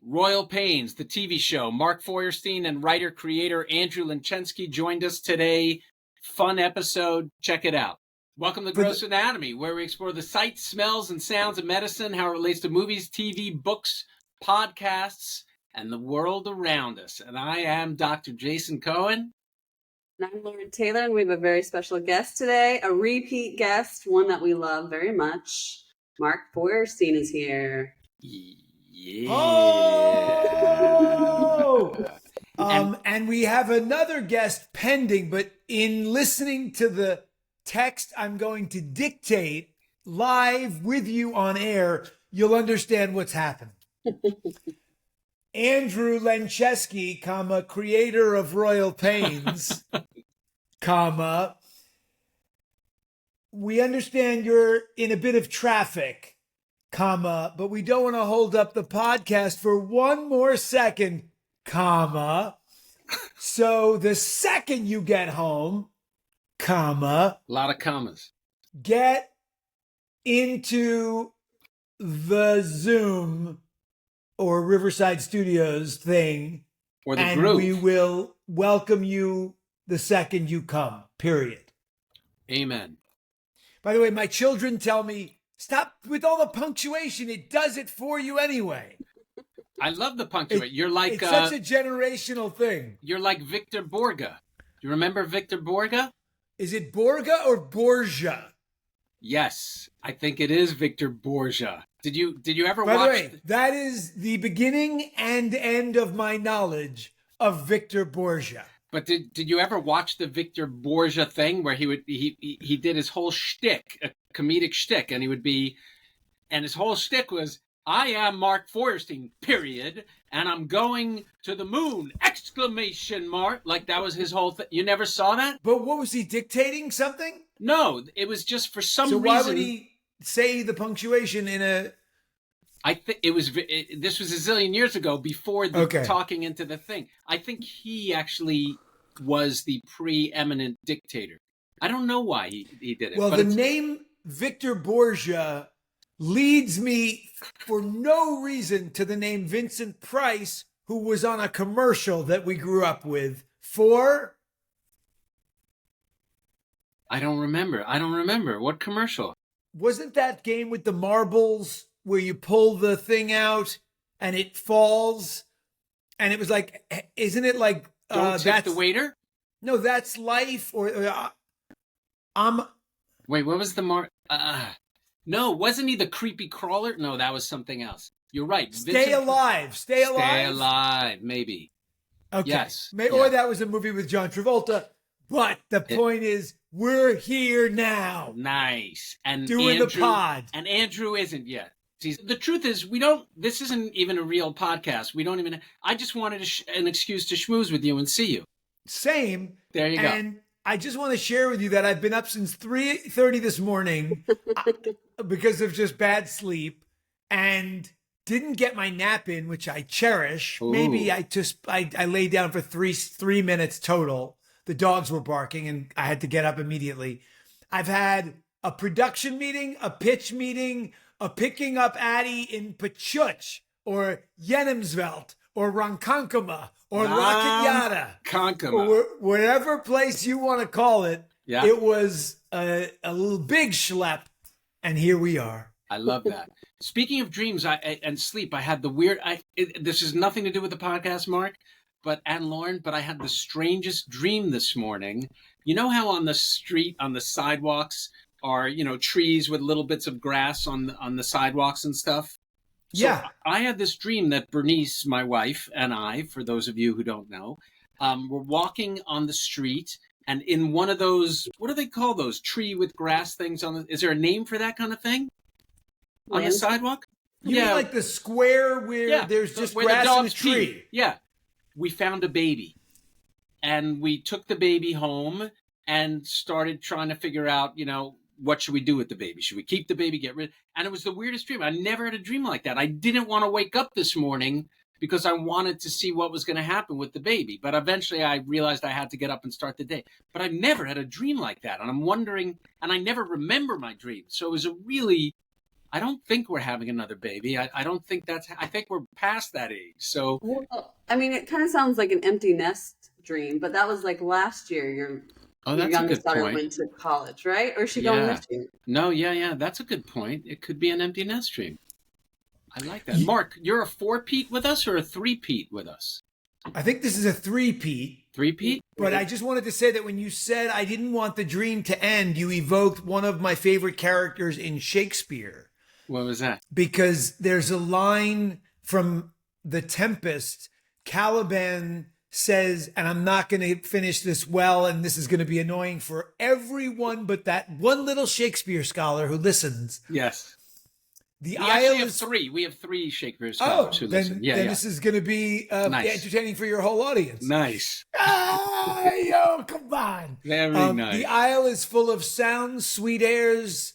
Royal Pains, the TV show. Mark Feuerstein and writer-creator Andrew Lenchewski joined us today. Fun episode. Check it out. Welcome to Gross Anatomy, where we explore the sights, smells, and sounds of medicine, how it relates to movies, TV, books, podcasts, and the world around us. And I am Dr. Jason Cohen. And I'm Lauren Taylor, and we have a very special guest today, a repeat guest, one that we love very much. Mark Feuerstein is here. Yeah. Oh! And we have another guest pending, but in listening to the text I'm going to dictate live with you on air, you'll understand what's happening. Andrew Lenchewski, creator of Royal Pains, we understand you're in a bit of traffic, but we don't want to hold up the podcast for one more second, so the second you get home, a lot of commas, get into the Zoom or Riverside Studios thing, or the and group. We will welcome you the second you come, period. Amen. By the way, my children tell me, stop with all the punctuation. It does it for you anyway. I love the punctuation. You're like... It's such a generational thing. You're like Victor Borga. You remember Victor Borga? Is it Borga or Borgia? Yes, I think it is Victor Borgia. Did you ever watch? By the way, that is the beginning and end of my knowledge of Victor Borgia. But did you ever watch the Victor Borgia thing where he did his whole shtick, a comedic shtick, and his whole shtick was, I am Mark Feuerstein, period, and I'm going to the moon, exclamation mark. Like that was his whole thing. You never saw that? But what was he dictating something? No, it was just for some reason. So why would he say the punctuation in a... I think this was a zillion years ago before the talking into the thing. I think he actually was the preeminent dictator. I don't know why he did it. Well, the name Victor Borgia leads me for no reason to the name Vincent Price, who was on a commercial that we grew up with for... I don't remember. What commercial? Wasn't that game with the marbles where you pull the thing out and it falls? And it was like, isn't it like... Don't tip the waiter? No, That's Life or... Wait, what was the No, wasn't he the creepy crawler? No, that was something else. You're right. Stay Alive, maybe. Okay. Yes. Or that was a movie with John Travolta. But the point is, we're here now. Nice. And doing the pod. And Andrew isn't yet. See, the truth is, this isn't even a real podcast. I just wanted an excuse to schmooze with you and see you. Same. There you go. And I just want to share with you that I've been up since 3:30 this morning because of just bad sleep and didn't get my nap in, which I cherish. Ooh. Maybe I laid down for three minutes total. The dogs were barking and I had to get up immediately. I've had a production meeting, a pitch meeting, a picking up Addie in Pachuch or Jenemsveld or Ronkonkoma or La Cañada, or whatever place you want to call it. Yeah. It was a little big schlep, and here we are. I love that. Speaking of dreams and sleep, I had the weird... this has nothing to do with the podcast, Mark, and Lauren, but I had the strangest dream this morning. You know how on the street, on the sidewalks, are trees with little bits of grass on the sidewalks and stuff? So yeah. I had this dream that Bernice, my wife, and I, for those of you who don't know, were walking on the street, and in one of those, what do they call those tree with grass things is there a name for that kind of thing? On the sidewalk? You mean like the square where there's just grass and a tree? Yeah. We found a baby, and we took the baby home and started trying to figure out, what should we do with the baby? Should we keep the baby, get rid? And it was the weirdest dream. I never had a dream like that. I didn't want to wake up this morning because I wanted to see what was going to happen with the baby. But eventually I realized I had to get up and start the day. But I've never had a dream like that. And I'm wondering, and I never remember my dreams. So it was a really I don't think we're having another baby. I don't think I think we're past that age. So, Well, I mean, it kind of sounds like an empty nest dream, but that was like last year. Your that's a youngest good daughter point. went to college, right? Or is she going Yeah. this year? No, yeah. That's a good point. It could be an empty nest dream. I like that. Mark, you're a 4-peat with us or a 3-peat with us? I think this is a 3-peat. 3-peat? But I just wanted to say that when you said I didn't want the dream to end, you evoked one of my favorite characters in Shakespeare. What was that? Because there's a line from The Tempest. Caliban says, and I'm not going to finish this well, and this is going to be annoying for everyone but that one little Shakespeare scholar who listens. Yes. The We Isle actually have is 3. We have 3 Shakespeare scholars who listen. then this is going to be Nice. entertaining for your whole audience. Nice. Yo, come on. Very nice. The isle is full of sounds, sweet airs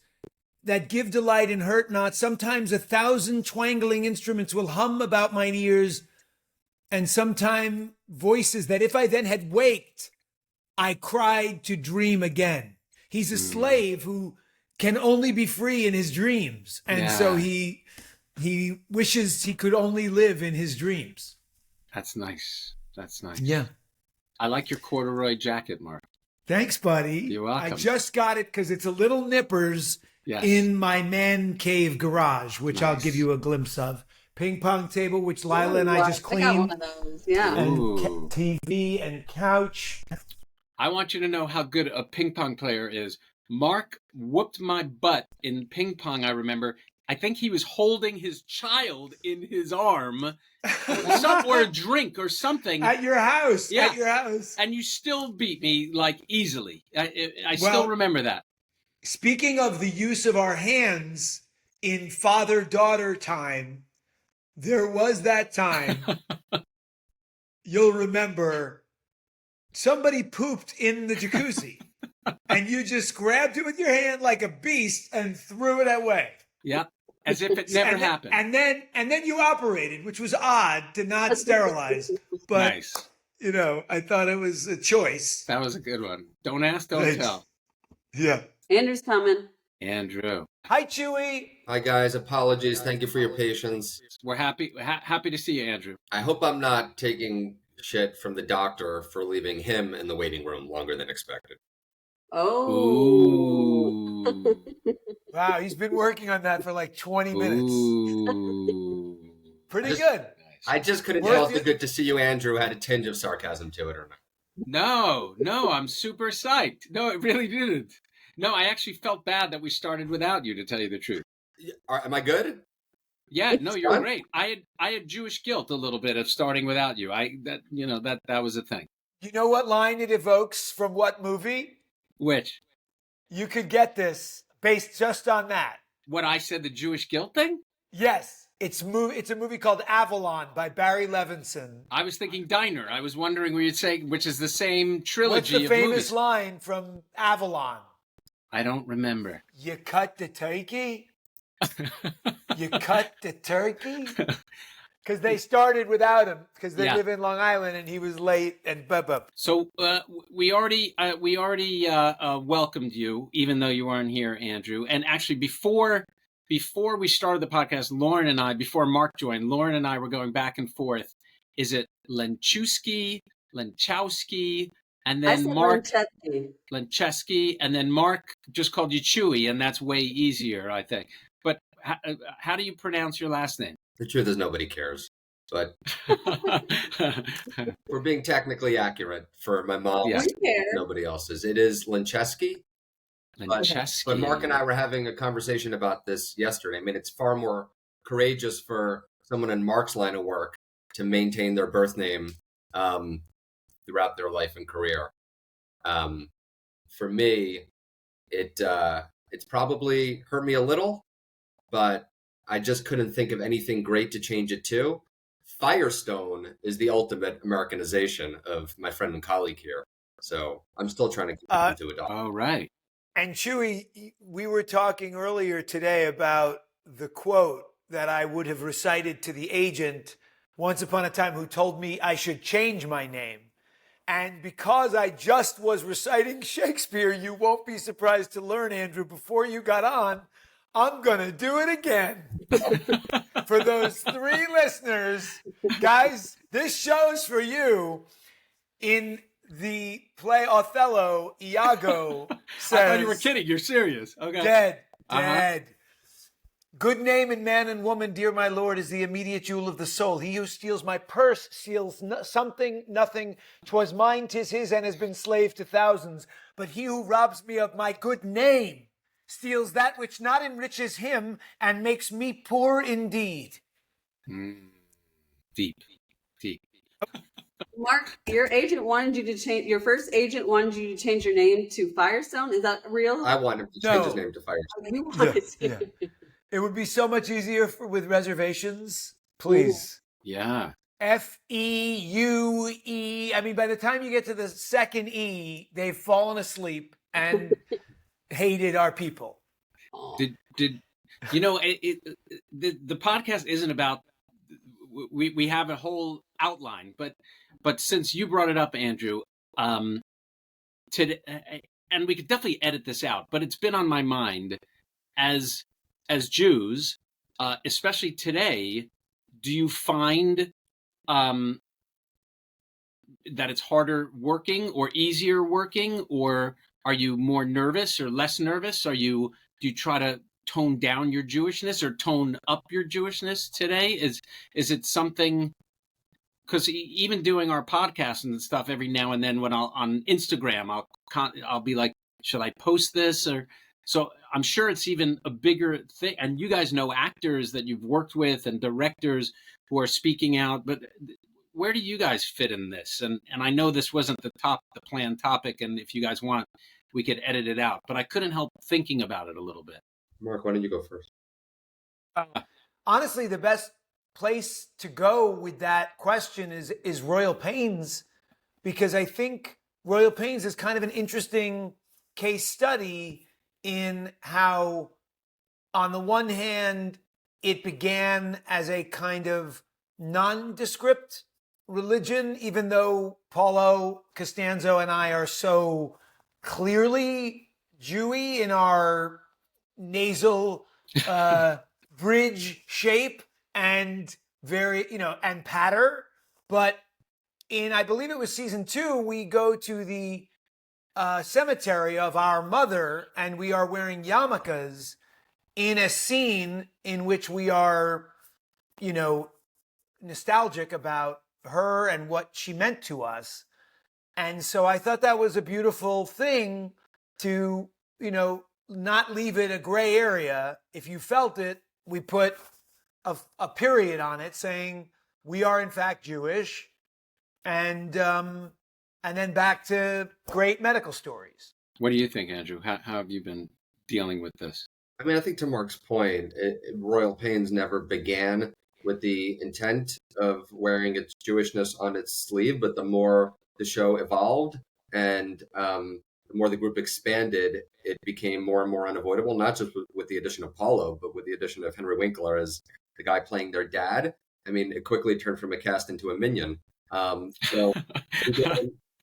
that give delight and hurt not. Sometimes 1,000 twangling instruments will hum about mine ears, and sometime voices that if I then had waked, I cried to dream again. He's a slave who can only be free in his dreams. And so he wishes he could only live in his dreams. That's nice. That's nice. Yeah. I like your corduroy jacket, Mark. Thanks, buddy. You're welcome. I just got it because it's a little nippers Yes. in my man cave garage, which I'll Nice. give you a glimpse of. Ping pong table, which Lila and I just I got one cleaned. of those. Yeah. And Ooh. TV and couch. I want you to know how good a ping pong player is. Mark whooped my butt in ping pong, I remember. I think he was holding his child in his arm or a drink or something. At your house. Yeah. At your house. And you still beat me, like, easily. I Well- still remember that. Speaking of the use of our hands in father-daughter time, there was that time, you'll remember, somebody pooped in the jacuzzi and you just grabbed it with your hand like a beast and threw it away. Yeah. As if it never and happened. And then you operated, which was odd to not sterilize. But, Nice. you know, I thought it was a choice. That was a good one. Don't ask, don't Thanks. tell. Yeah. Andrew's coming. Andrew. Hi, Chewy. Hi guys, apologies. Thank you for your patience. We're happy to see you, Andrew. I hope I'm not taking shit from the doctor for leaving him in the waiting room longer than expected. Oh. Ooh. Wow, he's been working on that for like 20 minutes. Ooh. Pretty Just- good. I just couldn't Worth tell if it. the good to see you, Andrew, had a tinge of sarcasm to it or not. No, I'm super psyched. No, it really didn't. No, I actually felt bad that we started without you, to tell you the truth. Am I good? Yeah, no, you're fun. great. I had Jewish guilt a little bit of starting without you. That was a thing. You know what line it evokes from what movie? Which, You could get this based just on that. what I said, the Jewish guilt thing? Yes, it's a movie called Avalon by Barry Levinson. I was thinking Diner. I was wondering where you'd say, which is the same What's trilogy the of famous movies. line from Avalon? I don't remember. You cut the turkey? You cut the turkey? Because they started without him because they Yeah. live in Long Island and he was late and blah. So we already welcomed you, even though you weren't here, Andrew. And actually, before we started the podcast, before Mark joined, Lauren and I were going back and forth. Is it Lenchewski, and I then said Mark Lenchewski. and then Mark just called you Chewy, and that's way easier, I think. But how do you pronounce your last name? The truth is nobody cares. But we're being technically accurate for my mom. Yeah. We care. Nobody else's. It is Lenchewski. Lenchewski. But Mark and I were having a conversation about this yesterday. I mean, it's far more courageous for someone in Mark's line of work to maintain their birth name throughout their life and career. For me, it's probably hurt me a little, but I just couldn't think of anything great to change it to. Firestone is the ultimate Americanization of my friend and colleague here. So I'm still trying to get into adopt. All right. And Chewy, we were talking earlier today about the quote that I would have recited to the agent once upon a time who told me I should change my name. And because I just was reciting Shakespeare, you won't be surprised to learn, Andrew, before you got on, I'm going to do it again. For those 3 listeners, guys, this show's for you. In the play Othello, Iago says... I thought you were kidding. You're serious. Okay. Dead. Uh-huh. Good name in man and woman, dear my lord, is the immediate jewel of the soul. He who steals my purse steals something, nothing. 'Twas mine, 'tis his, and has been slave to thousands. But he who robs me of my good name steals that which not enriches him and makes me poor indeed. Deep. Mark, your agent wanted you to change. Your first agent wanted you to change your name to Firestone. Is that real? I want him to change his name to Firestone. You wanted to. Yeah. It would be so much easier with reservations. Please. Ooh. Yeah. Feue. I mean, by the time you get to the second E, they've fallen asleep and hated our people. Did you know? The podcast isn't about. We have a whole outline, but since you brought it up, Andrew, today, and we could definitely edit this out, but it's been on my mind as Jews, especially today. Do you find that it's harder working or easier working, or are you more nervous or less nervous? Do you try to tone down your Jewishness or tone up your Jewishness today? Is it something? Because even doing our podcast and stuff, every now and then when on Instagram, I'll be like, should I post this? Or so I'm sure it's even a bigger thing. And you guys know actors that you've worked with and directors who are speaking out. But where do you guys fit in this? And I know this wasn't the planned topic, and if you guys want, we could edit it out. But I couldn't help thinking about it a little bit. Mark, why don't you go first? Honestly, the best place to go with that question is Royal Pains, because I think Royal Pains is kind of an interesting case study in how, on the one hand, it began as a kind of nondescript religion, even though Paulo Costanzo and I are so clearly Jewy in our nasal bridge shape and very, and patter. But I believe it was season 2, we go to the cemetery of our mother, and we are wearing yarmulkes in a scene in which we are, nostalgic about her and what she meant to us. And so I thought that was a beautiful thing to, not leave it a gray area. If you felt it, we put a period on it saying we are in fact Jewish, and then back to great medical stories. What do you think, Andrew? How have you been dealing with this? I mean, I think to Mark's point, Royal Pains never began with the intent of wearing its Jewishness on its sleeve, but the more the show evolved and the more the group expanded, it became more and more unavoidable, not just with the addition of Paulo, but with the addition of Henry Winkler as the guy playing their dad. I mean, it quickly turned from a cast into a minion. So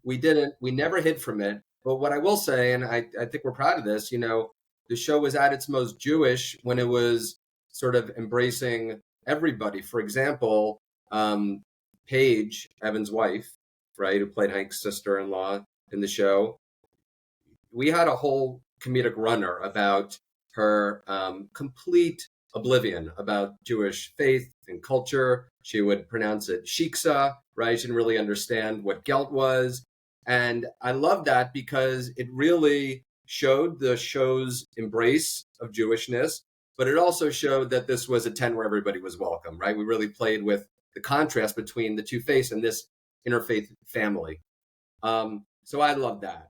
we never hid from it. But what I will say, and I think we're proud of this, the show was at its most Jewish when it was sort of embracing everybody. For example, Paige, Evan's wife, right, who played Hank's sister-in-law in the show, we had a whole comedic runner about her complete oblivion about Jewish faith and culture. She would pronounce it shiksa, right? She didn't really understand what gelt was. And I love that because it really showed the show's embrace of Jewishness, but it also showed that this was a tent where everybody was welcome, right? We really played with the contrast between the two faiths and this interfaith family. So I love that.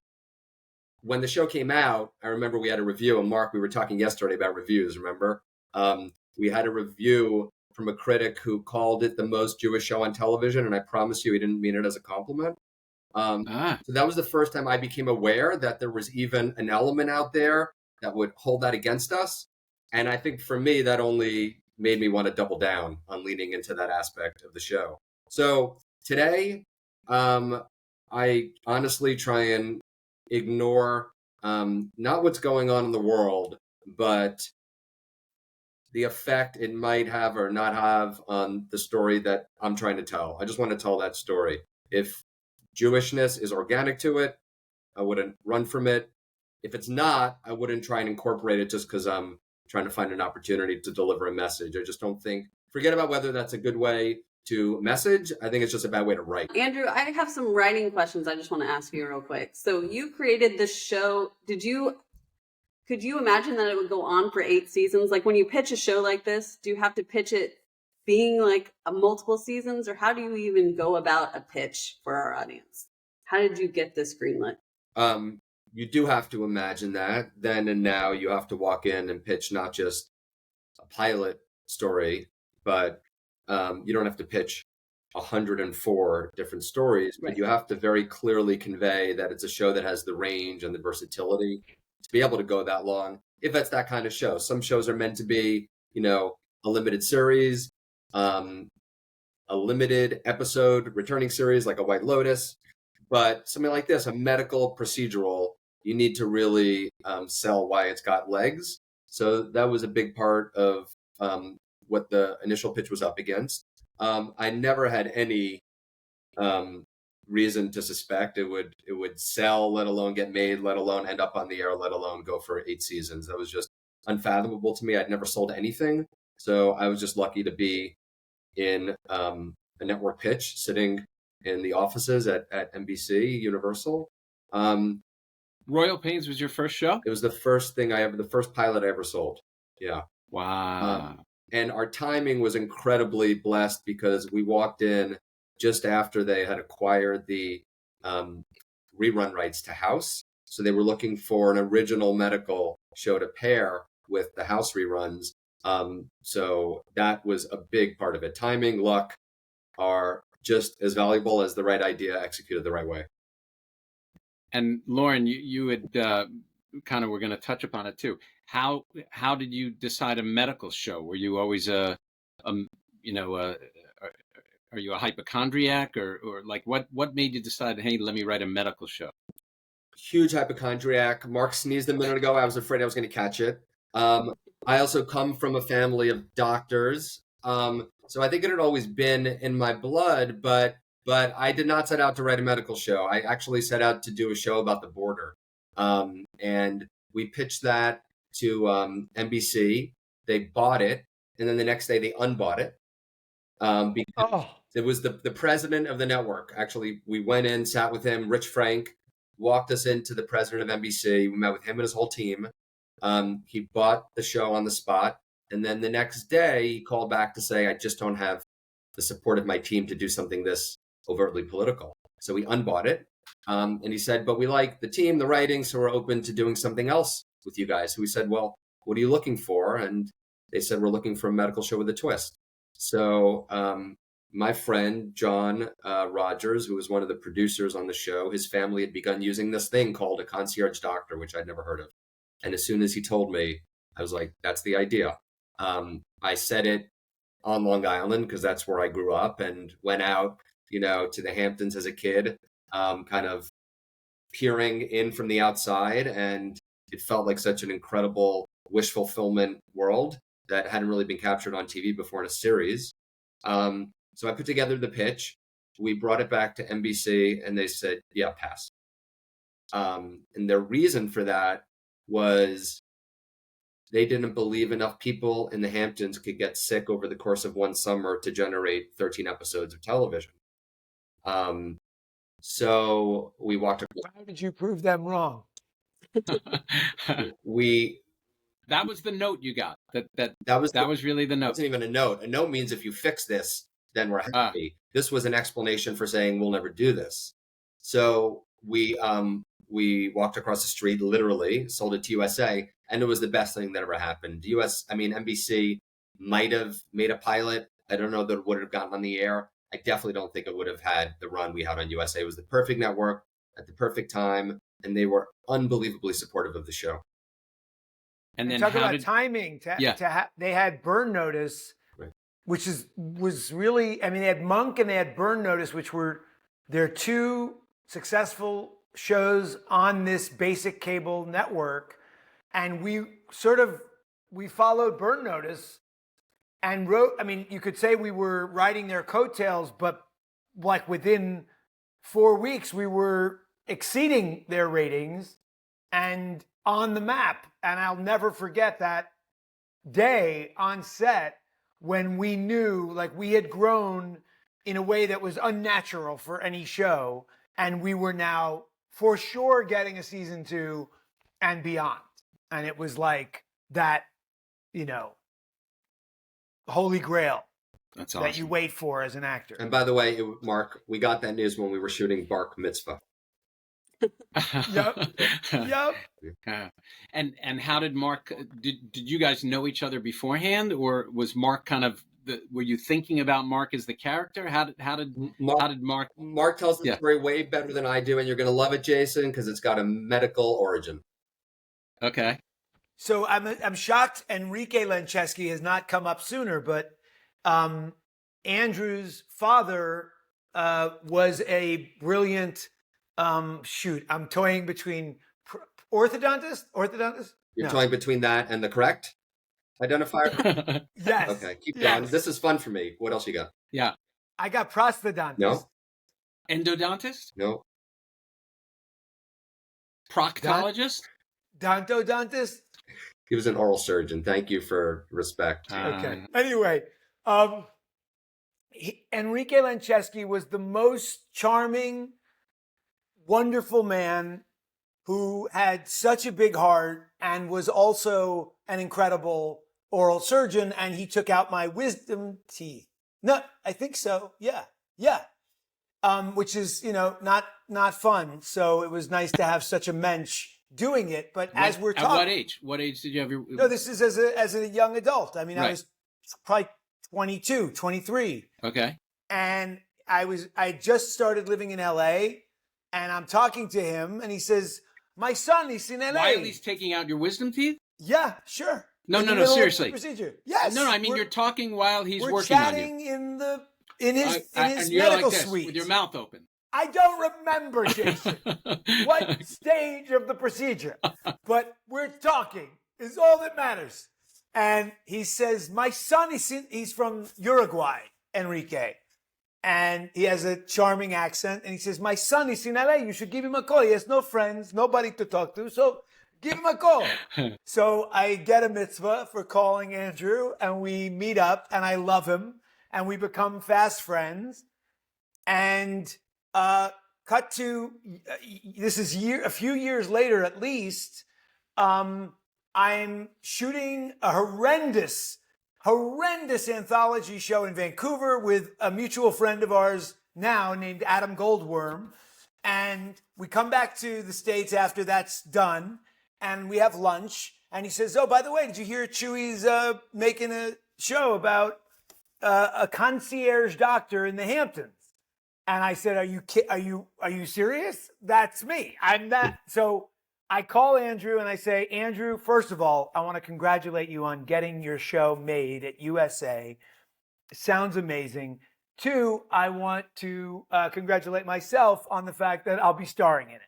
When the show came out, I remember we had a review, and Mark, we were talking yesterday about reviews, remember? We had a review from a critic who called it the most Jewish show on television, and I promise you he didn't mean it as a compliment. So that was the first time I became aware that there was even an element out there that would hold that against us. And I think for me, that only made me want to double down on leaning into that aspect of the show. So today, I honestly try and ignore not what's going on in the world, but the effect it might have or not have on the story that I'm trying to tell. I just want to tell that story. If Jewishness is organic to it, I wouldn't run from it. If it's not, I wouldn't try and incorporate it just because I'm trying to find an opportunity to deliver a message. I just don't think, forget about whether that's a good way to message. I think it's just a bad way to write. Andrew, I have some writing questions I just want to ask you real quick. So you created this show. Could you imagine that it would go on for 8 seasons? Like when you pitch a show like this, do you have to pitch it being like a multiple seasons, or how do you even go about a pitch for our audience? How did you get this greenlit? You do have to imagine that. Then and now you have to walk in and pitch not just a pilot story, but you don't have to pitch 104 different stories, but Right. you have to very clearly convey that it's a show that has the range and the versatility to be able to go that long, if it's that kind of show. Some shows are meant to be, a limited series, a limited episode returning series like a White Lotus, but something like this, a medical procedural, you need to really sell why it's got legs. So that was a big part of what the initial pitch was up against. I never had any reason to suspect it would sell, let alone get made, let alone end up on the air, let alone go for 8 seasons. That was just unfathomable to me. I'd never sold anything. So I was just lucky to be in a network pitch, sitting in the offices at NBC Universal. Royal Pains was your first show? It was the first pilot I ever sold. Yeah. Wow. And our timing was incredibly blessed because we walked in just after they had acquired the rerun rights to House. So they were looking for an original medical show to pair with the House reruns. So that was a big part of it. Timing, luck are just as valuable as the right idea executed the right way. And Lauren, you had kind of were going to touch upon it too. How did you decide a medical show? Were you always are you a hypochondriac or like what made you decide, hey, let me write a medical show? Huge hypochondriac. Mark sneezed a minute ago. I was afraid I was going to catch it. I also come from a family of doctors. So I think it had always been in my blood, but I did not set out to write a medical show. I actually set out to do a show about the border. And we pitched that to NBC. They bought it. And then the next day they unbought it. Because it was the president of the network. Actually, we went in, sat with him. Rich Frank walked us into the president of NBC. We met with him and his whole team. He bought the show on the spot. And then the next day he called back to say, I just don't have the support of my team to do something this overtly political. So we unbought it. And he said, but we like the team, the writing, so we're open to doing something else with you guys. So we said, well, what are you looking for? And they said, we're looking for a medical show with a twist. So my friend, John Rogers, who was one of the producers on the show, his family had begun using this thing called a concierge doctor, which I'd never heard of. And as soon as he told me, I was like, that's the idea. I said it on Long Island because that's where I grew up, and went out, to the Hamptons as a kid, kind of peering in from the outside. And it felt like such an incredible wish fulfillment world that hadn't really been captured on TV before in a series. So I put together the pitch. We brought it back to NBC and they said, yeah, pass. And their reason for that was they didn't believe enough people in the Hamptons could get sick over the course of one summer to generate 13 episodes of television. So we walked across. How did you prove them wrong? That was the note you got. That was really the It note. wasn't even a note. A note means if you fix this, then we're happy. This was an explanation for saying we'll never do this. So we walked across the street, literally sold it to USA, and it was the best thing that ever happened. NBC might have made a pilot. I don't know that it would have gotten on the air. I definitely don't think it would have had the run we had on USA. It was the perfect network at the perfect time, and they were unbelievably supportive of the show. And then talk about timing. They had Burn Notice, right, which was really, they had Monk and they had Burn Notice, which were their two successful shows on this basic cable network. And we followed Burn Notice and wrote. I mean, you could say we were riding their coattails, but like within 4 weeks, we were exceeding their ratings and on the map. And I'll never forget that day on set when we knew like we had grown in a way that was unnatural for any show. And we were now for sure getting a season 2 and beyond. And it was like that, you know, holy grail That's awesome. that you wait for as an actor. And by the way, Mark, we got that news when we were shooting Bark Mitzvah. Yep. And how did Mark? Did you guys know each other beforehand, or was Mark kind of? Were you thinking about Mark as the character? How did Mark? Mark tells the story way better than I do, and you're going to love it, Jason, because it's got a medical origin. Okay. So I'm shocked Enrique Lenchewski has not come up sooner, but Andrew's father was a brilliant. I'm toying between orthodontist. You're toying between that and the correct identifier? Yes. Okay, keep going. This is fun for me. What else you got? Yeah. I got prosthodontist. No. Endodontist? No. Proctologist? Dontodontist? He was an oral surgeon. Thank you for respect. Okay. Anyway, Enrique Lenchewski was the most charming, wonderful man who had such a big heart and was also an incredible oral surgeon. And he took out my wisdom teeth. No, I think so. Yeah. Which is, you know, not fun. So it was nice to have such a mensch doing it. But as we're talking, at what age? What age did you have your? No, this is as a young adult. I mean, right. I was probably 22, 23. Okay. And I just started living in LA, and I'm talking to him, and he says, "My son, he's in LA." While he's taking out your wisdom teeth? Yeah, sure. No, seriously. Procedure. Yes. No, I mean you're talking while he's working on you. We're chatting in his medical like suite with your mouth open. I don't remember, Jason, what stage of the procedure, but we're talking is all that matters. And he says, "My son, he's from Uruguay, Enrique." And he has a charming accent. And he says, "My son is in LA. You should give him a call. He has no friends, nobody to talk to. So give him a call." So I get a mitzvah for calling Andrew, and we meet up, and I love him, and we become fast friends. And cut to this is a few years later, at least. I'm shooting a horrendous anthology show in Vancouver with a mutual friend of ours now named Adam Goldworm. And we come back to the States after that's done, and we have lunch. And he says, "Oh, by the way, did you hear Chewy's making a show about a concierge doctor in the Hamptons?" And I said, "Are you serious? That's me. I'm that." So I call Andrew and I say, "Andrew, first of all, I want to congratulate you on getting your show made at USA. It sounds amazing. 2, I want to congratulate myself on the fact that I'll be starring in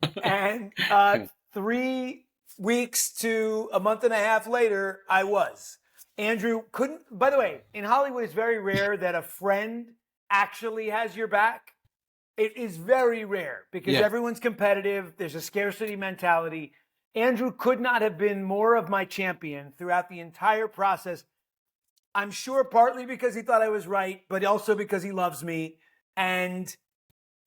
it." And 3 weeks to a month and a half later, I was. Andrew couldn't, by the way, in Hollywood, it's very rare that a friend actually has your back. It is very rare because everyone's competitive. There's a scarcity mentality. Andrew could not have been more of my champion throughout the entire process. I'm sure partly because he thought I was right, but also because he loves me. And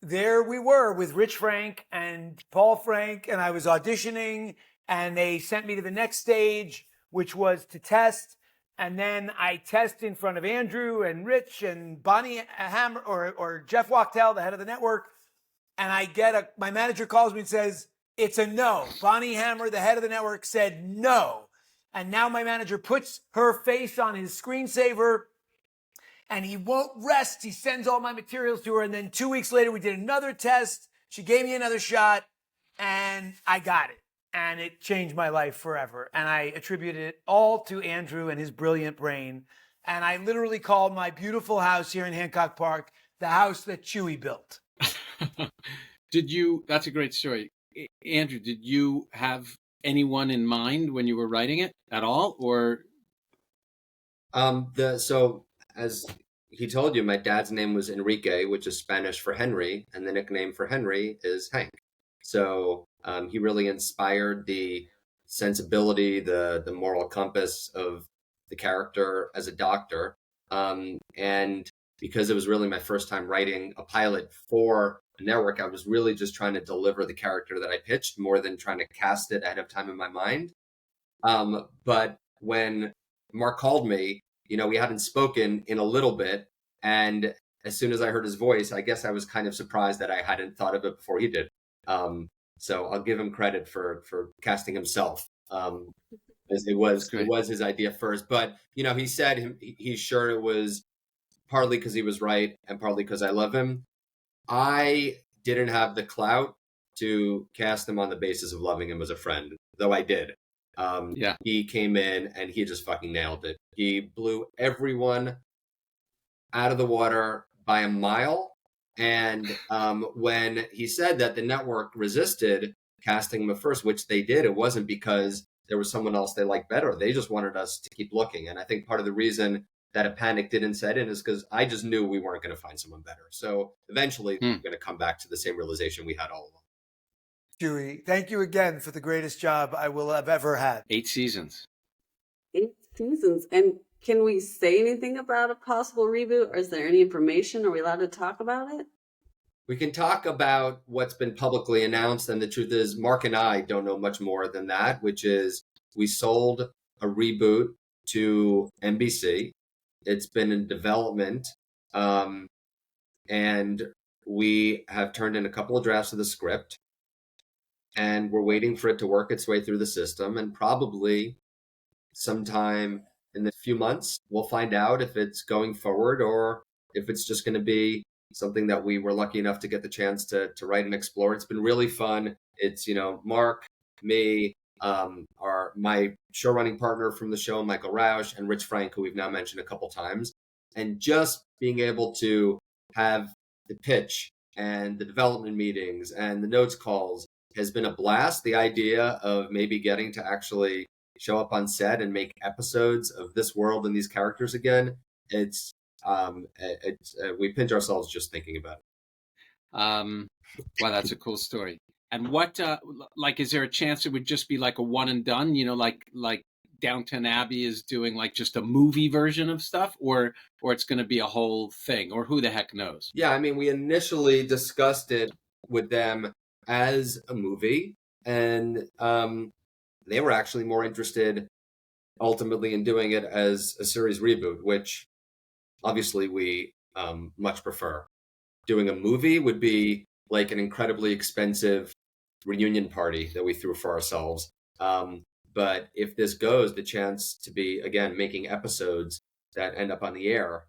there we were with Rich Frank and Paul Frank, and I was auditioning, and they sent me to the next stage, which was to test. And then I test in front of Andrew and Rich and Bonnie Hammer or Jeff Wachtel, the head of the network. And I get my manager calls me and says, "It's a no." Bonnie Hammer, the head of the network, said no. And now my manager puts her face on his screensaver, and he won't rest. He sends all my materials to her. And then 2 weeks later, we did another test. She gave me another shot, and I got it. And it changed my life forever. And I attribute it all to Andrew and his brilliant brain. And I literally called my beautiful house here in Hancock Park the house that Chewy built. That's a great story. Andrew, did you have anyone in mind when you were writing it at all? Or So as he told you, my dad's name was Enrique, which is Spanish for Henry, and the nickname for Henry is Hank. So he really inspired the sensibility, the moral compass of the character as a doctor. And because it was really my first time writing a pilot for a network, I was really just trying to deliver the character that I pitched more than trying to cast it ahead of time in my mind. But when Mark called me, we hadn't spoken in a little bit. And as soon as I heard his voice, I guess I was kind of surprised that I hadn't thought of it before he did. So I'll give him credit for casting himself. As it was his idea first. But, he said he's sure it was partly because he was right and partly because I love him. I didn't have the clout to cast him on the basis of loving him as a friend, though I did. He came in and he just fucking nailed it. He blew everyone out of the water by a mile. And when he said that the network resisted casting him at first, which they did, it wasn't because there was someone else they liked better. They just wanted us to keep looking. And I think part of the reason that a panic didn't set in is because I just knew we weren't going to find someone better. So eventually we're going to come back to the same realization we had all along. Chewie, thank you again for the greatest job I will have ever had. 8 seasons. 8 seasons. And can we say anything about a possible reboot, or is there any information? Are we allowed to talk about it? We can talk about what's been publicly announced, and the truth is Mark and I don't know much more than that, which is we sold a reboot to NBC. It's been in development, and we have turned in a couple of drafts of the script, and we're waiting for it to work its way through the system, and probably sometime in the few months, we'll find out if it's going forward or if it's just going to be something that we were lucky enough to get the chance to write and explore. It's been really fun. It's, Mark, me, my show running partner from the show, Michael Rausch, and Rich Frank, who we've now mentioned a couple times. And just being able to have the pitch and the development meetings and the notes calls has been a blast. The idea of maybe getting to actually show up on set and make episodes of this world and these characters again, we pinch ourselves just thinking about it. Wow, that's a cool story. And what, is there a chance it would just be like a one and done, like Downton Abbey is doing like just a movie version of stuff, or it's going to be a whole thing, or who the heck knows? Yeah, we initially discussed it with them as a movie, and they were actually more interested ultimately in doing it as a series reboot, which obviously we much prefer. Doing a movie would be like an incredibly expensive reunion party that we threw for ourselves. But if this goes, the chance to be, again, making episodes that end up on the air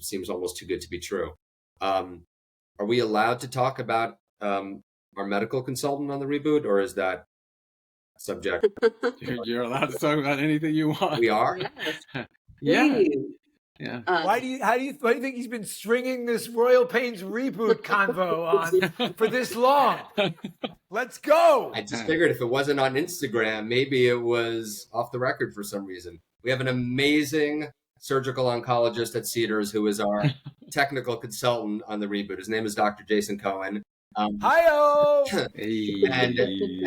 seems almost too good to be true. Are we allowed to talk about our medical consultant on the reboot, or is that subject? You're allowed to talk about anything you want. We are? Yes. Yeah. How do you think he's been stringing this Royal Pains reboot convo on for this long? Let's go. I just figured if it wasn't on Instagram, maybe it was off the record for some reason. We have an amazing surgical oncologist at Cedars who is our technical consultant on the reboot. His name is Dr. Jason Cohen. Hi-oh!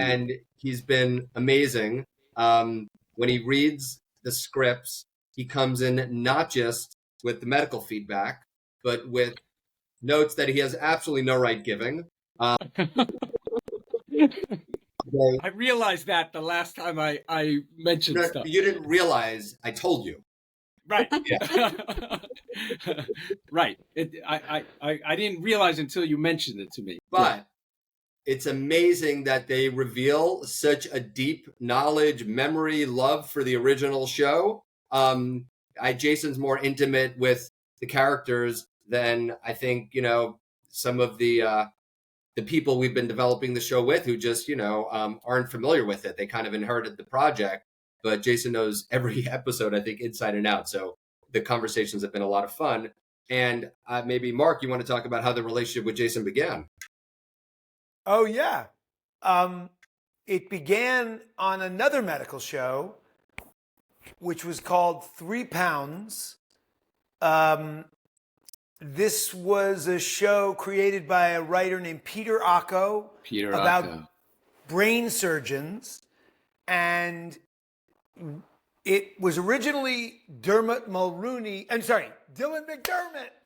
and he's been amazing. When he reads the scripts, he comes in not just with the medical feedback, but with notes that he has absolutely no right giving. I realized that the last time I mentioned stuff. You didn't realize I told you. Right. Yeah. Right. I didn't realize until you mentioned it to me. But it's amazing that they reveal such a deep knowledge, memory, love for the original show. Jason's more intimate with the characters than I think, some of the people we've been developing the show with who just, aren't familiar with it. They kind of inherited the project, but Jason knows every episode, I think, inside and out. So the conversations have been a lot of fun. And maybe, Mark, you want to talk about how the relationship with Jason began? Oh, yeah. It began on another medical show which was called 3 Pounds. This was a show created by a writer named Peter Ocko about Ocko. brain surgeons. And it was originally Dylan McDermott.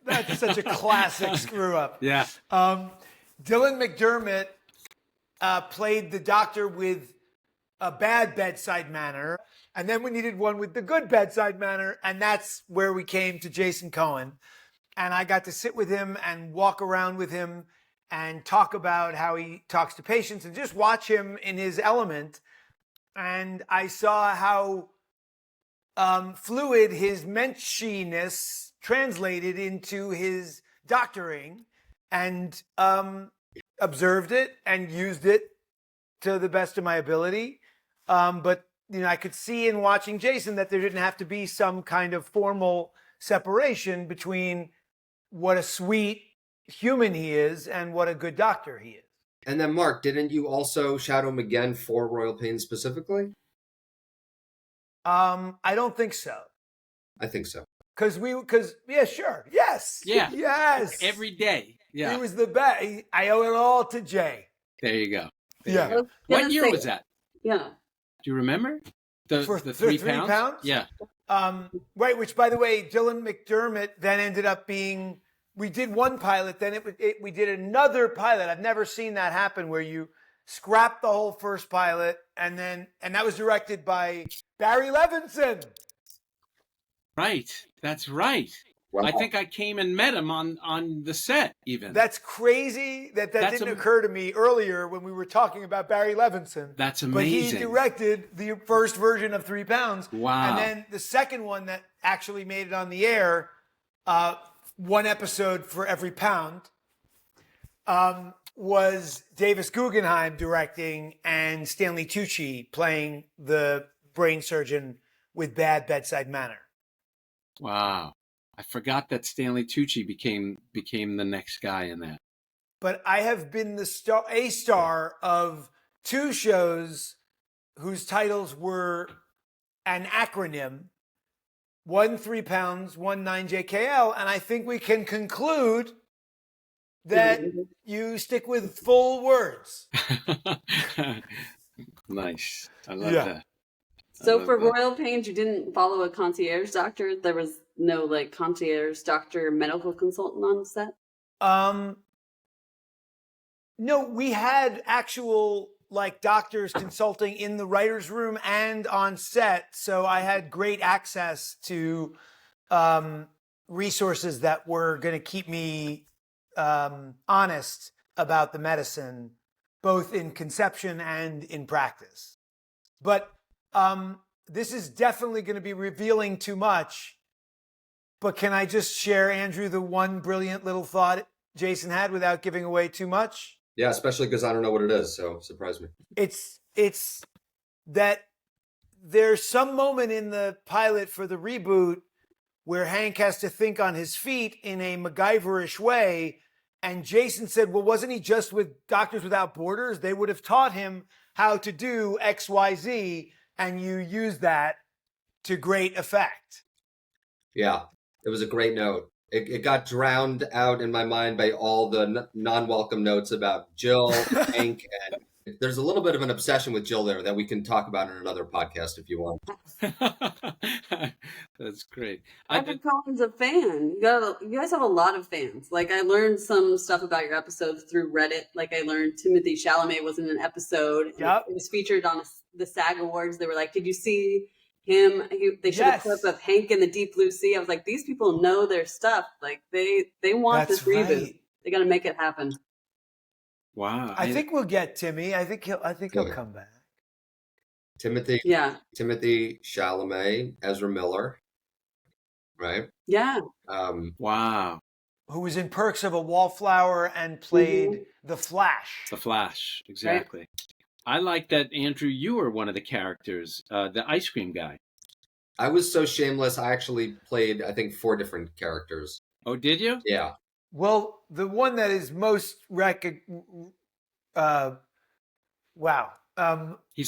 That's such a classic screw up. Yeah. Dylan McDermott played the doctor with a bad bedside manner. And then we needed one with the good bedside manner. And that's where we came to Jason Cohen. And I got to sit with him and walk around with him and talk about how he talks to patients and just watch him in his element. And I saw how fluid his menschiness translated into his doctoring, and observed it and used it to the best of my ability. But I could see in watching Jason that there didn't have to be some kind of formal separation between what a sweet human he is and what a good doctor he is. And then, Mark, didn't you also shadow him again for Royal Pains specifically? I don't think so. I think so. Yeah, sure. Yes. Yeah. Yes. Every day. Yeah. He was the best. I owe it all to Jay. There you go. Yeah. What year was that? Yeah. Do you remember? For the 3 pounds? pounds? Yeah. Right, which, by the way, Dylan McDermott then ended up being, we did one pilot, then we did another pilot. I've never seen that happen, where you scrap the whole first pilot, and that was directed by Barry Levinson. Right. That's right. Wow. I think I came and met him on the set even. That's crazy that didn't occur to me earlier when we were talking about Barry Levinson. That's amazing. But he directed the first version of 3 Pounds. Wow. And then the second one that actually made it on the air, one episode for every pound, was Davis Guggenheim directing and Stanley Tucci playing the brain surgeon with bad bedside manner. Wow. I forgot that Stanley Tucci became the next guy in that. But I have been a star of 2 shows whose titles were an acronym, one 3 Pounds, one 9JKL, and I think we can conclude that you stick with full words. Nice. I love that. So for Royal Pains, you didn't follow a concierge doctor? There was no concierge doctor medical consultant on set? No, we had actual doctors consulting in the writer's room and on set. So I had great access to resources that were going to keep me honest about the medicine, both in conception and in practice. But this is definitely going to be revealing too much. But can I just share, Andrew, the one brilliant little thought Jason had without giving away too much? Yeah, especially because I don't know what it is, so surprise me. It's that there's some moment in the pilot for the reboot where Hank has to think on his feet in a MacGyverish way. And Jason said, well, wasn't he just with Doctors Without Borders? They would have taught him how to do X, Y, Z. And you use that to great effect. Yeah. It was a great note. It got drowned out in my mind by all the non-welcome notes about Jill, Hank, and there's a little bit of an obsession with Jill there that we can talk about in another podcast if you want. That's great. Andrew Cohen's a fan. You guys have a lot of fans. I learned some stuff about your episodes through Reddit. I learned Timothy Chalamet was in an episode. Yep. It was featured on the SAG Awards. They were like, did you see him? They showed a clip of Hank in the Deep Blue Sea. I was like, these people know their stuff. They want this reboot. Right. They got to make it happen. Wow. I think we'll get Timmy. I think he'll come back. Timothy Chalamet, Ezra Miller, right? Yeah. Wow. Who was in Perks of a Wallflower and played The Flash. The Flash, exactly. Right. I like that, Andrew, you were one of the characters, the ice cream guy. I was so shameless. I actually played, I think, 4 different characters. Oh, did you? Yeah. Well, the one that is most he's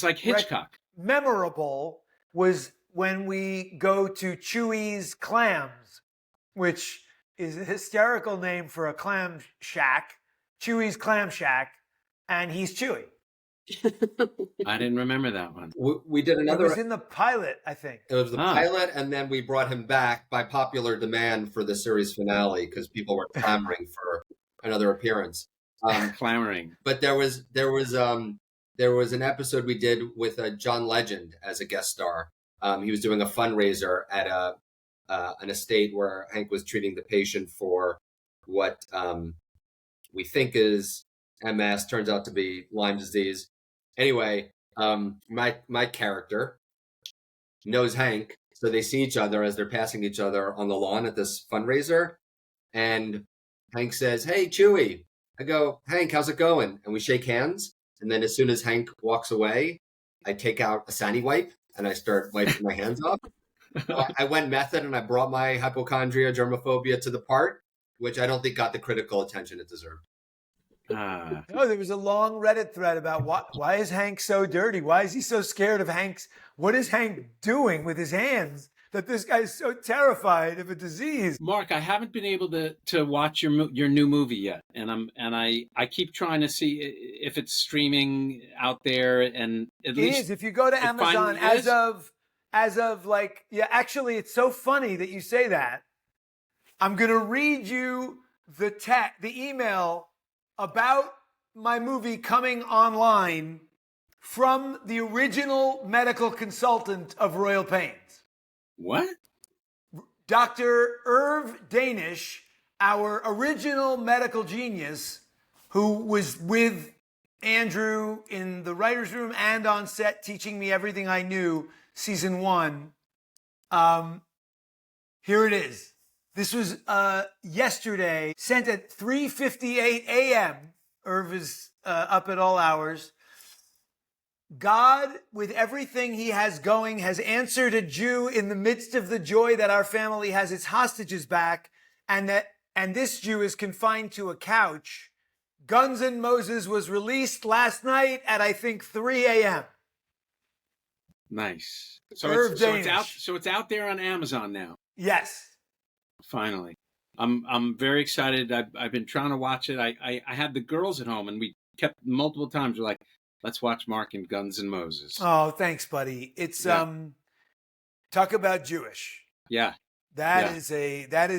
like Hitchcock. Memorable was when we go to Chewy's Clams, which is a hysterical name for a clam shack. Chewy's Clam Shack, and he's Chewy. I didn't remember that one. We did another. It was in the pilot, I think. It was the pilot, and then we brought him back by popular demand for the series finale because people were clamoring for another appearance. Clamoring. But there was an episode we did with John Legend as a guest star. He was doing a fundraiser at an estate where Hank was treating the patient for what we think is MS, turns out to be Lyme disease. Anyway, my character knows Hank, so they see each other as they're passing each other on the lawn at this fundraiser, and Hank says, "Hey, Chewy." I go, "Hank, how's it going?" And we shake hands, and then as soon as Hank walks away, I take out a Sani wipe and I start wiping my hands off. So I went method and I brought my hypochondria, germophobia to the part, which I don't think got the critical attention it deserved. No, there was a long Reddit thread about why is Hank so dirty? Why is he so scared of Hank's? What is Hank doing with his hands that this guy's so terrified of a disease? Mark, I haven't been able to watch your new movie yet, and I keep trying to see if it's streaming out there, and at least it is. If you go to Amazon as of like, yeah, actually, it's so funny that you say that. I'm gonna read you the email about my movie coming online from the original medical consultant of Royal Pains. What? Dr. Irv Danish, our original medical genius, who was with Andrew in the writer's room and on set teaching me everything I knew, season 1. Here it is. This was yesterday, sent at 3:58 a.m. Irv is up at all hours. God, with everything he has going, has answered a Jew in the midst of the joy that our family has its hostages back, and this Jew is confined to a couch. Guns N' Moses was released last night at, I think, 3 a.m. Nice. So it's out there on Amazon now. Yes. Finally. I'm very excited. I've been trying to watch it. I had the girls at home, and we kept multiple times. We're like, let's watch Mark and Guns N' Moses. Oh, thanks, buddy. It's talk about Jewish. Yeah. That is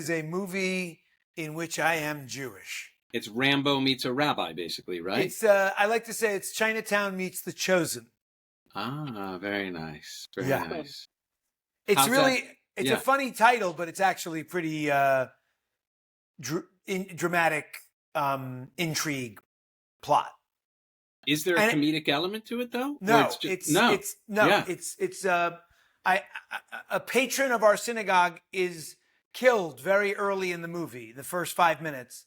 a movie in which I am Jewish. It's Rambo meets a rabbi, basically, right? It's I like to say it's Chinatown meets The Chosen. Ah, very nice. Very nice. It's a funny title, but it's actually pretty dramatic intrigue plot. Is there a comedic element to it, though? No, it's a patron of our synagogue is killed very early in the movie, the first 5 minutes,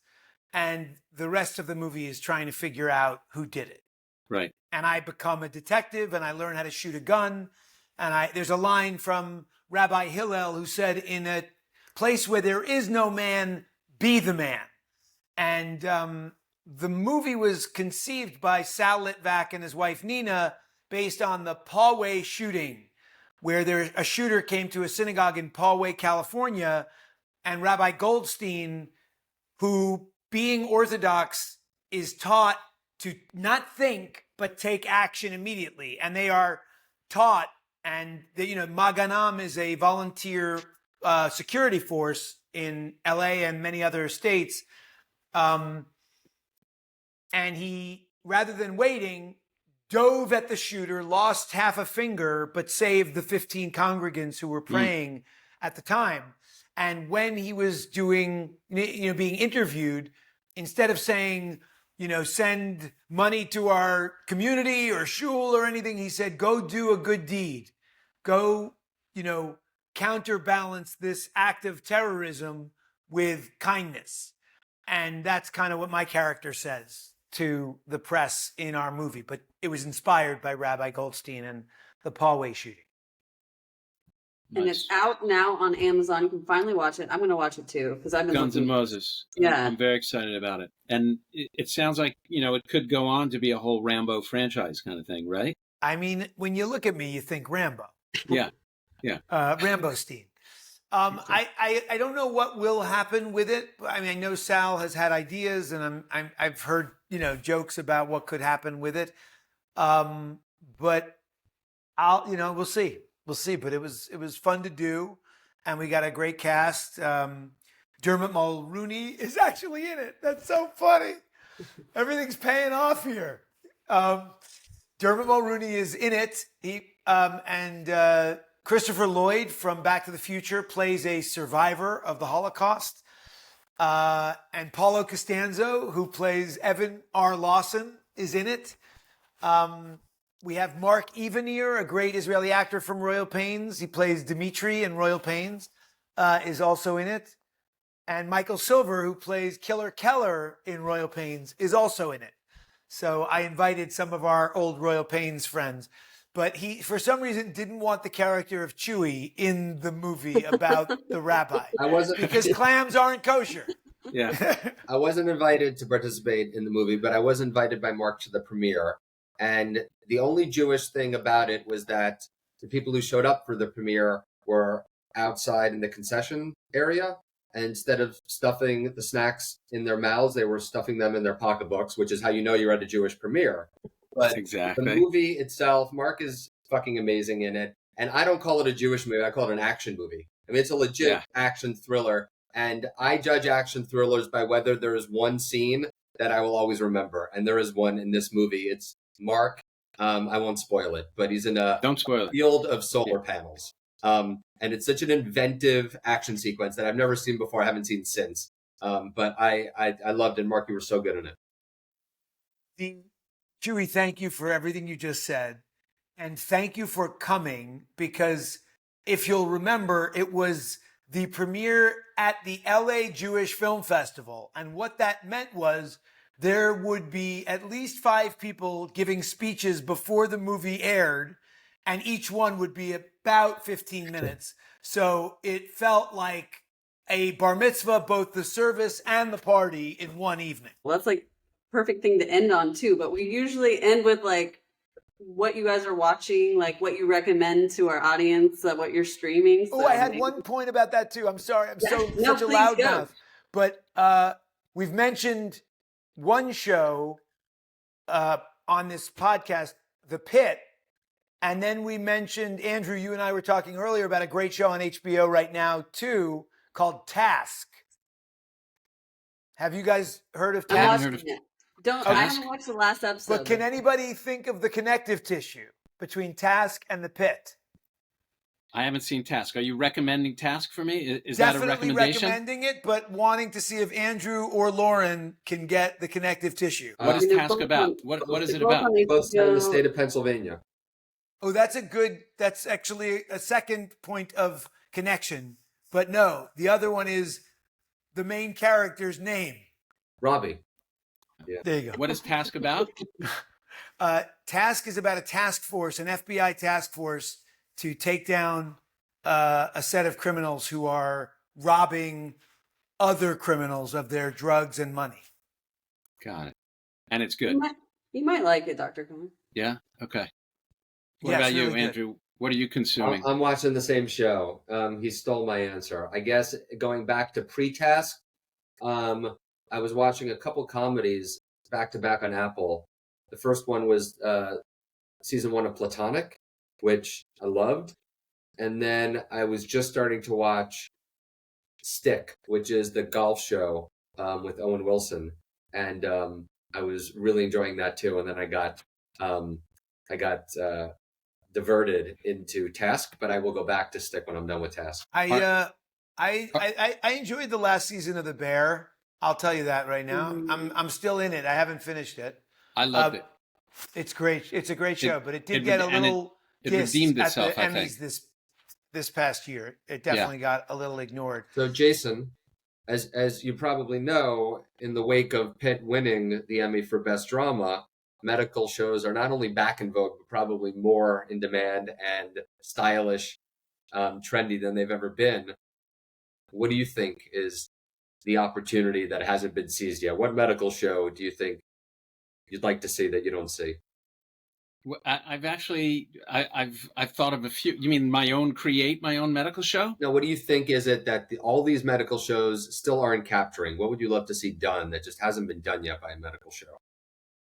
and the rest of the movie is trying to figure out who did it. Right. And I become a detective, and I learn how to shoot a gun. And there's a line from Rabbi Hillel who said, "In a place where there is no man, be the man." And the movie was conceived by Sal Litvak and his wife Nina based on the Poway shooting, where a shooter came to a synagogue in Poway, California, and Rabbi Goldstein, who, being Orthodox, is taught to not think but take action immediately, and they are taught. And Maganam is a volunteer security force in LA and many other states. And he, rather than waiting, dove at the shooter, lost half a finger, but saved the 15 congregants who were praying at the time. And when he was being interviewed, instead of saying, send money to our community or shul or anything, he said, go do a good deed. Go, counterbalance this act of terrorism with kindness. And that's kind of what my character says to the press in our movie. But it was inspired by Rabbi Goldstein and the Poway shooting. And it's out now on Amazon. You can finally watch it. I'm going to watch it too because I've been Guns N' Moses. Yeah, I'm very excited about it, and it sounds like it could go on to be a whole Rambo franchise kind of thing, right? I mean, when you look at me, you think Rambo. Yeah, Rambo Steen. I don't know what will happen with it. I mean, I know Sal has had ideas, and I've heard jokes about what could happen with it. But we'll see. But it was fun to do, and we got a great cast. Dermot Mulroney is actually in it. That's so funny. Everything's paying off here. Dermot Mulroney is in it. And Christopher Lloyd from Back to the Future plays a survivor of the Holocaust. And Paulo Costanzo, who plays Evan R. Lawson, is in it. We have Mark Evanier, a great Israeli actor from Royal Pains. He plays Dimitri in Royal Pains, is also in it. And Michael Silver, who plays Killer Keller in Royal Pains, is also in it. So I invited some of our old Royal Pains friends. But he, for some reason, didn't want the character of Chewie in the movie about the rabbi. Because clams aren't kosher. Yeah. I wasn't invited to participate in the movie, but I was invited by Mark to the premiere. And the only Jewish thing about it was that the people who showed up for the premiere were outside in the concession area. And instead of stuffing the snacks in their mouths, they were stuffing them in their pocketbooks, which is how you know you're at a Jewish premiere. But exactly. The movie itself, Mark is fucking amazing in it. And I don't call it a Jewish movie. I call it an action movie. I mean, it's a legit action thriller. And I judge action thrillers by whether there is one scene that I will always remember. And there is one in this movie. It's Mark. I won't spoil it, but he's in a field of solar panels. And it's such an inventive action sequence that I've never seen before. I haven't seen since. But I loved it. Mark, you were so good in it. Chewie, thank you for everything you just said. And thank you for coming, because if you'll remember, it was the premiere at the LA Jewish Film Festival. And what that meant was there would be at least 5 people giving speeches before the movie aired, and each one would be about 15 minutes. So it felt like a bar mitzvah, both the service and the party in one evening. Well, that's like perfect thing to end on too, but we usually end with like what you guys are watching, like what you recommend to our audience, what you're streaming. So I had one point about that too. I'm sorry. I'm such a loudmouth. But we've mentioned one show on this podcast, The Pit. And then we mentioned, Andrew, you and I were talking earlier about a great show on HBO right now too, called Task. Have you guys heard of Task? I haven't watched the last episode. But can anybody think of the connective tissue between Task and The Pit? I haven't seen Task. Are you recommending Task for me? Is that a recommendation? Definitely recommending it, but wanting to see if Andrew or Lauren can get the connective tissue. What is Task about? What is it about? Both in the state of Pennsylvania. Oh, that's actually a second point of connection. But no, the other one is the main character's name. Robbie. Yeah. There you go. What is Task about? Task is about a task force, an FBI task force, to take down a set of criminals who are robbing other criminals of their drugs and money. Got it. And it's good. You might like it, Dr. Cohen. Yeah? Okay. What about you, Andrew? Good. What are you consuming? I'm watching the same show. He stole my answer. I guess going back to pre-Task, I was watching a couple comedies back-to-back on Apple. The first one was season 1 of Platonic, which I loved. And then I was just starting to watch Stick, which is the golf show with Owen Wilson. And I was really enjoying that too. And then I got diverted into Task, but I will go back to Stick when I'm done with Task. I enjoyed the last season of The Bear. I'll tell you that right now. I'm still in it. I haven't finished it. I loved it. It's great. It's a great show, but it did get a little it redeemed itself, at the Emmys this past year. It definitely got a little ignored. So Jason, as you probably know, in the wake of Pitt winning the Emmy for Best Drama, medical shows are not only back in vogue, but probably more in demand and stylish, trendy than they've ever been. What do you think is the opportunity that hasn't been seized yet? What medical show do you think you'd like to see that you don't see? I've actually, I've thought of a few. You mean create my own medical show? Now, what do you think is it that all these medical shows still aren't capturing? What would you love to see done that just hasn't been done yet by a medical show?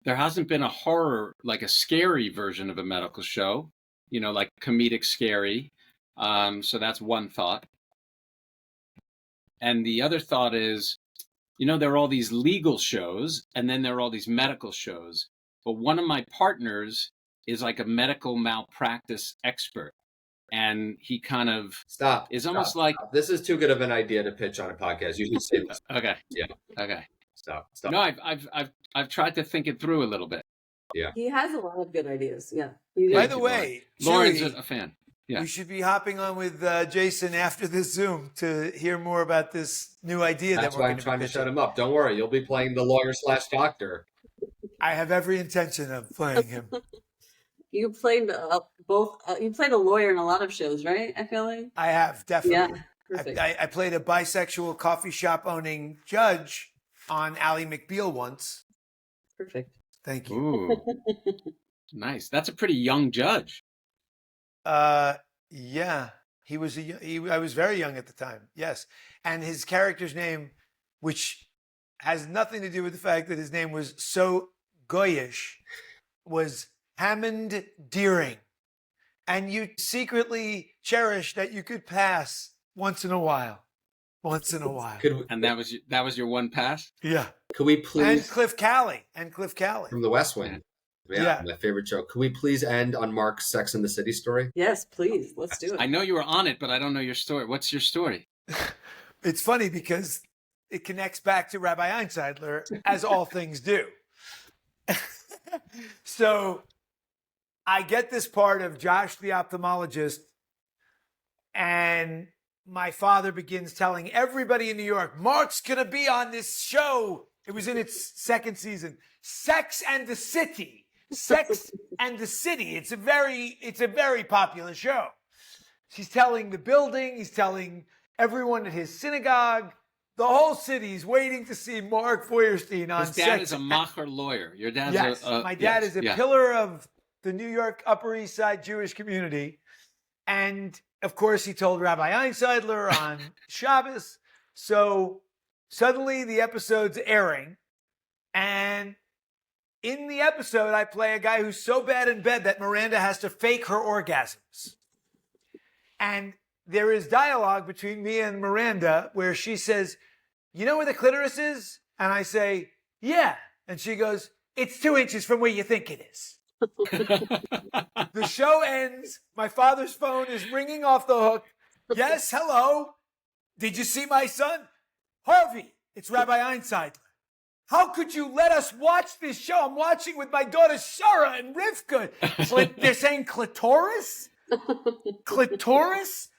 There hasn't been a horror, like a scary version of a medical show, like comedic scary. So that's one thought. And the other thought is, there are all these legal shows and then there are all these medical shows. But one of my partners is like a medical malpractice expert. And he kind of almost like... This is too good of an idea to pitch on a podcast. You should say this. Okay. Yeah. Okay. Stop. No, I've tried to think it through a little bit. Yeah. He has a lot of good ideas. Yeah. By the way, Lauren's a fan. Yeah. We should be hopping on with Jason after this Zoom to hear more about this new idea. That's why I'm trying to shut him up. Don't worry. You'll be playing the lawyer/doctor. I have every intention of playing him. You played both. You played a lawyer in a lot of shows, right? I feel like I have, definitely. Yeah, perfect. I played a bisexual coffee shop owning judge on Ally McBeal once. Perfect. Thank you. Ooh, nice. That's a pretty young judge. Yeah, he was I was very young at the time. Yes, and his character's name, which has nothing to do with the fact that his name was so goyish, was Hammond Deering, and you secretly cherish that you could pass once in a while. And that was your one pass? Yeah. Could we please... And Cliff Calley. From The West Wing. Yeah, my favorite show. Could we please end on Mark's Sex and the City story? Yes, please. Let's do it. I know you were on it, but I don't know your story. What's your story? It's funny because it connects back to Rabbi Einsiedler, as all things do. So I get this part of Josh the ophthalmologist, and my father begins telling everybody in New York, Mark's going to be on this show. It was in its second season. Sex and the City. Sex and the City. It's a very popular show. He's telling the building, he's telling everyone at his synagogue. The whole city's waiting to see Mark Feuerstein on His dad is a Macher lawyer. Your dad's yes, my dad is a pillar of the New York Upper East Side Jewish community. And of course, he told Rabbi Einsiedler on Shabbos. So suddenly the episode's airing. And in the episode, I play a guy who's so bad in bed that Miranda has to fake her orgasms. And there is dialogue between me and Miranda where she says, you know where the clitoris is? And I say, yeah. And she goes, it's 2 inches from where you think it is. The show ends. My father's phone is ringing off the hook. Yes, hello. Did you see my son? Harvey, it's Rabbi Einsiedler. How could you let us watch this show? I'm watching with my daughter Sarah and Rivka. They're saying clitoris? Clitoris?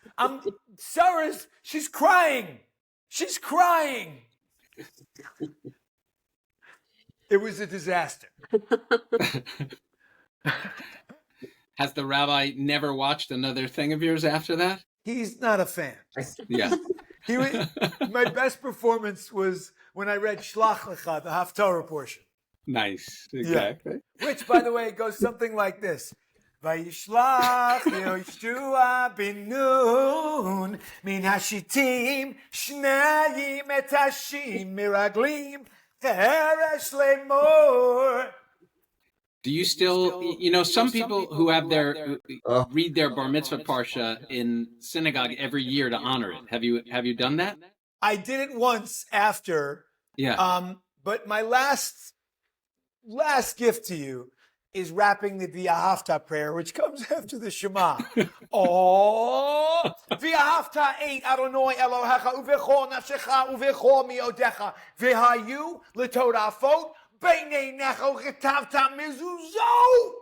Sarah's, she's crying. She's crying. It was a disaster. Has the rabbi never watched another thing of yours after that? He's not a fan. Yeah. My best performance was when I read Shlach Lecha, the Haftarah portion. Nice. Exactly. Yeah. Which, by the way, goes something like this. Vayishlach Yoshua bin Nun min hashitim shnayim et hashim miraglim teresh lemor. Do you still, some people who have read their bar mitzvah parsha in synagogue every year to honor it. Have you done that? I did it once after. Yeah. But my last gift to you is rapping the V'ahavta prayer, which comes after the Shema. Oh, V'ahavta ein Adonai Elohecha uvecho nafshecha uvecho miodecha v'hayu l'todafot b'nei necho chetavta mezuzot.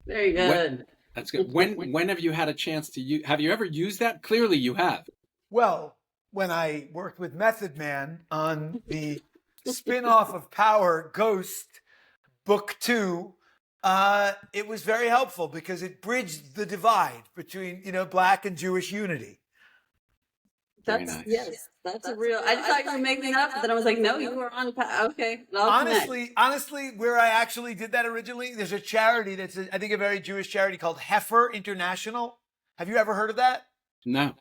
Very good. That's good. When have you had a chance to use? Have you ever used that? Clearly, you have. Well, when I worked with Method Man on the spin-off of Power, Ghost, Book 2, it was very helpful because it bridged the divide between, Black and Jewish unity. Very That's nice. yes, that's a real. I just thought you were making it up, but then I was like, no, you were on. Okay, I'll connect. Honestly, where I actually did that originally, there's a charity that's, I think, a very Jewish charity called Heifer International. Have you ever heard of that? No.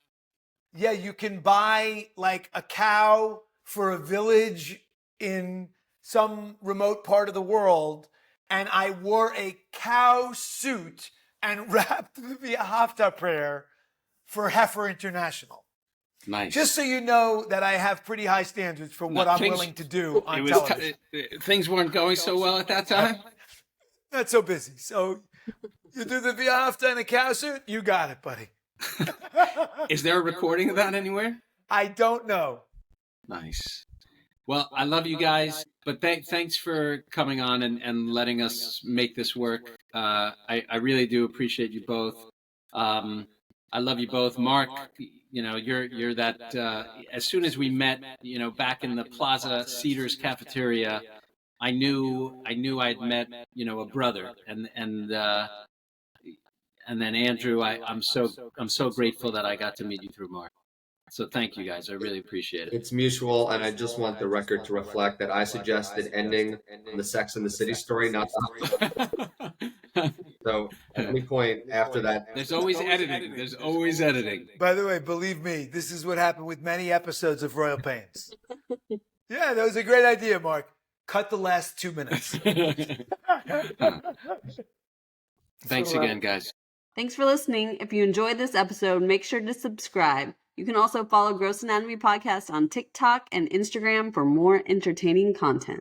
Yeah, you can buy like a cow for a village in some remote part of the world. And I wore a cow suit and rapped the Haftarah prayer for Heifer International. Nice. Just so you know that I have pretty high standards for what I'm willing to do on television. Things weren't going so well at that time? Not so busy. So you do the Via Haftarah in a cow suit? You got it, buddy. Is there a recording of that anywhere? I don't know. Nice. Well, I love you guys, but thanks for coming on and letting us make this work. I really do appreciate you both. I love you both. Mark, you're that, as soon as we met, back in the Plaza Cedars cafeteria, I knew I'd met, a brother. And then Andrew, I'm so grateful that I got to meet you through Mark. So thank you guys. I really appreciate it. It's mutual, and I just want the record to reflect that I suggested ending on the Sex and the City story, not the So at any point after that, There's always editing. There's always editing. By the way, believe me, this is what happened with many episodes of Royal Pains. Yeah, that was a great idea, Mark. Cut the last 2 minutes. Thanks again, guys. Thanks for listening. If you enjoyed this episode, make sure to subscribe. You can also follow Gross Anatomy Podcast on TikTok and Instagram for more entertaining content.